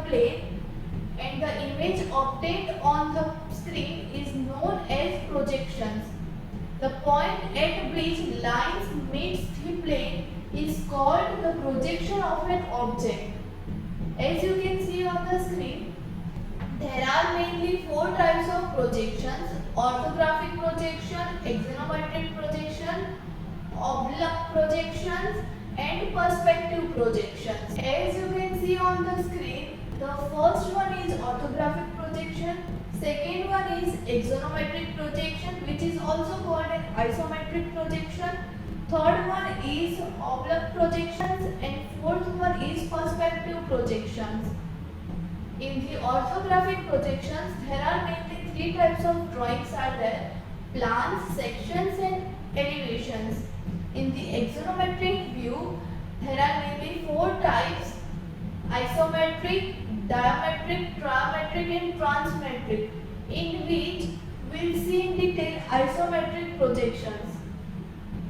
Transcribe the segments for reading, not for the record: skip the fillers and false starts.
plane and the image obtained on the screen is known as projections. The point at which lines meets the plane is called the projection of an object. As you can see on the screen, there are mainly four types of projections: orthographic projection, axonometric projection, oblique projections, and perspective projections. As you can see on the screen, the first one is orthographic projection, second one is axonometric projection, which is also called an isometric projection, third one is oblique projections, and fourth one is perspective projections. In the orthographic projections, there are mainly three types of drawings are there: plans, sections, and elevations. In the axonometric view, there are mainly four types: isometric, diametric, trimetric, and transmetric, in which we will see in detail isometric projections.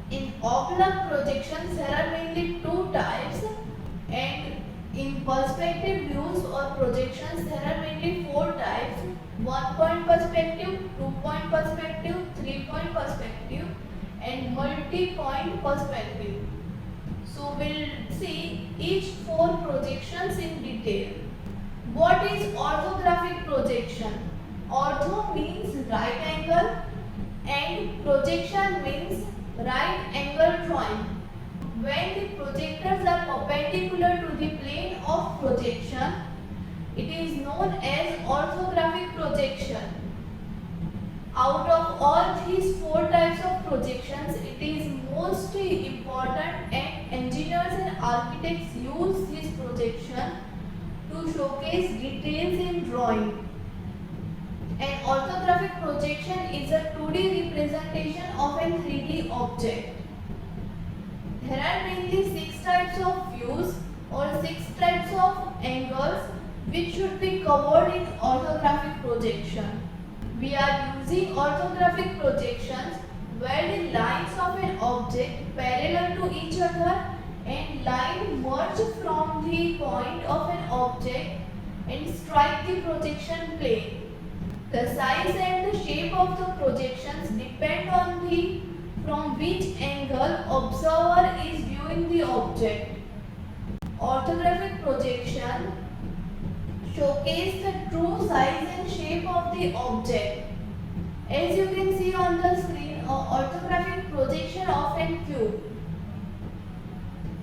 In oblique projections, there are mainly two types, and in perspective views or projections, there are mainly four types: 1-point perspective, 2-point perspective, 3-point perspective, and multi-point perspective. So we'll see each four projections in detail. What is orthographic projection? Ortho means right angle and projection means right angle drawing. When the projectors are perpendicular to the plane of projection, it is known as orthographic projection. Out of all these four types of projections, it is most important, and engineers and architects use this projection to showcase details in drawing. An orthographic projection is a 2D representation of a 3D object. There are mainly 6 types of views or 6 types of angles which should be covered in orthographic projection. We are using orthographic projections where the lines of an object parallel to each other and line merge from the point of an object and strike the projection plane. The size and the shape of the projections depend on the from which angle observer is viewing the object. Orthographic projection showcase the true size and shape of the object. As you can see on the screen, an orthographic projection of a cube.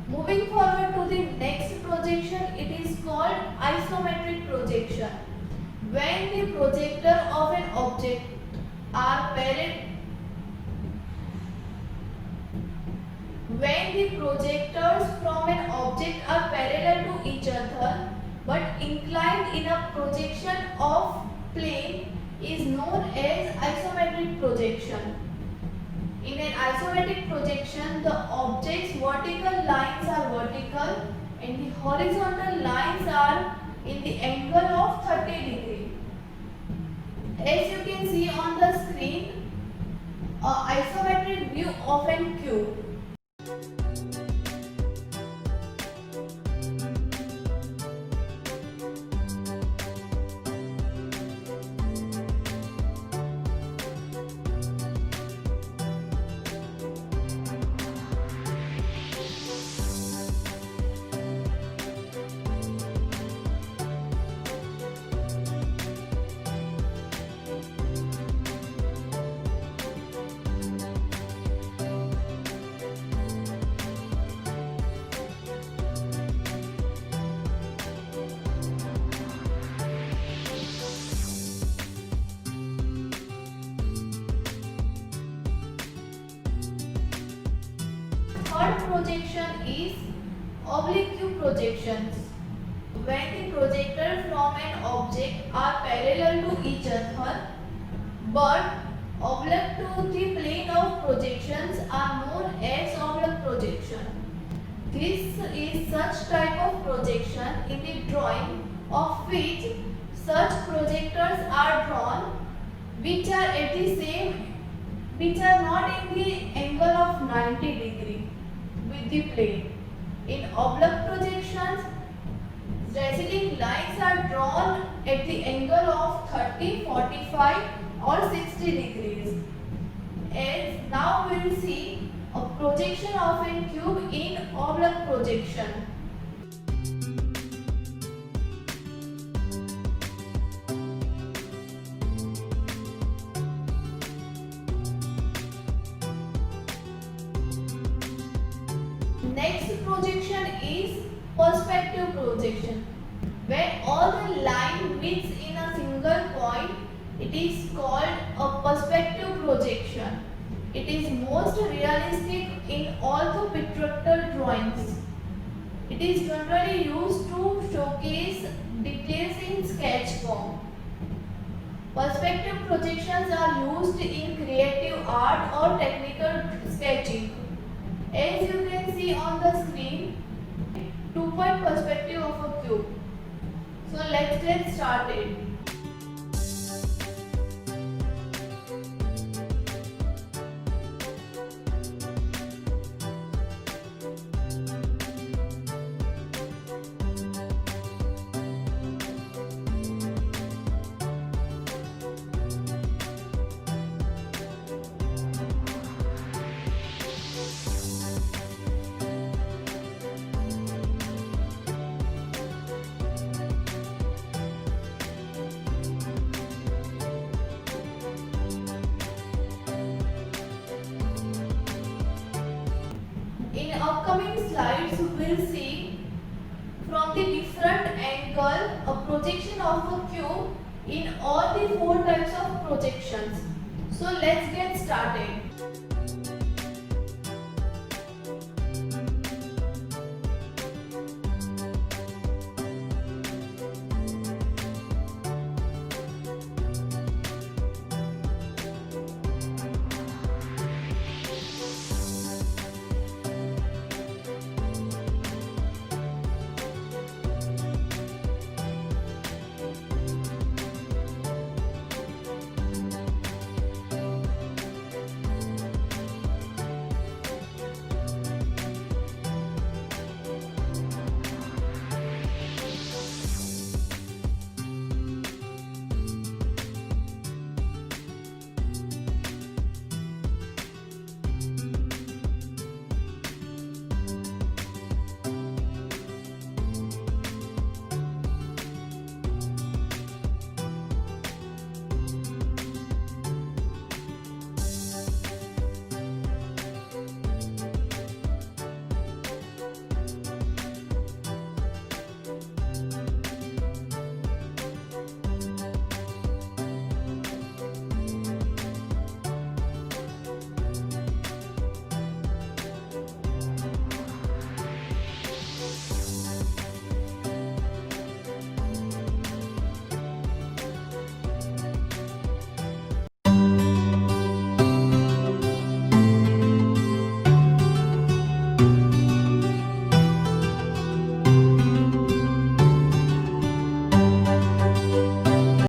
Moving forward to the next projection, it is called isometric projection. When the projector of an object are parallel, when the projectors from an object are parallel to each other but inclined in a projection of plane is known as isometric projection. In an isometric projection, the object's vertical lines are vertical and the horizontal lines are in the angle of 30 degree. As you can see on the screen, an isometric view of a cube. Third projection is oblique projections. When the projectors from an object are parallel to each other but oblique to the plane of projections are known as oblique projection. This is such type of projection in the drawing of which such projectors are drawn which are at the same, which are not in the angle of 90 degree with the plane. In oblique projections, traceling lines are drawn at the angle of 30, 45 or 60 degrees. And now we will see a projection of a cube in oblong projection. Next projection is perspective projection. When all the line meets in a single point, it is called a perspective projection. It is most realistic in orthopictorial drawings. It is generally used to showcase details in sketch form. Perspective projections are used in creative art or technical sketching. As you can see on the screen, two-point perspective of a cube. So let's get started. In upcoming slides, we will see from the different angle a projection of a cube in all the four types of projections. So let's get started.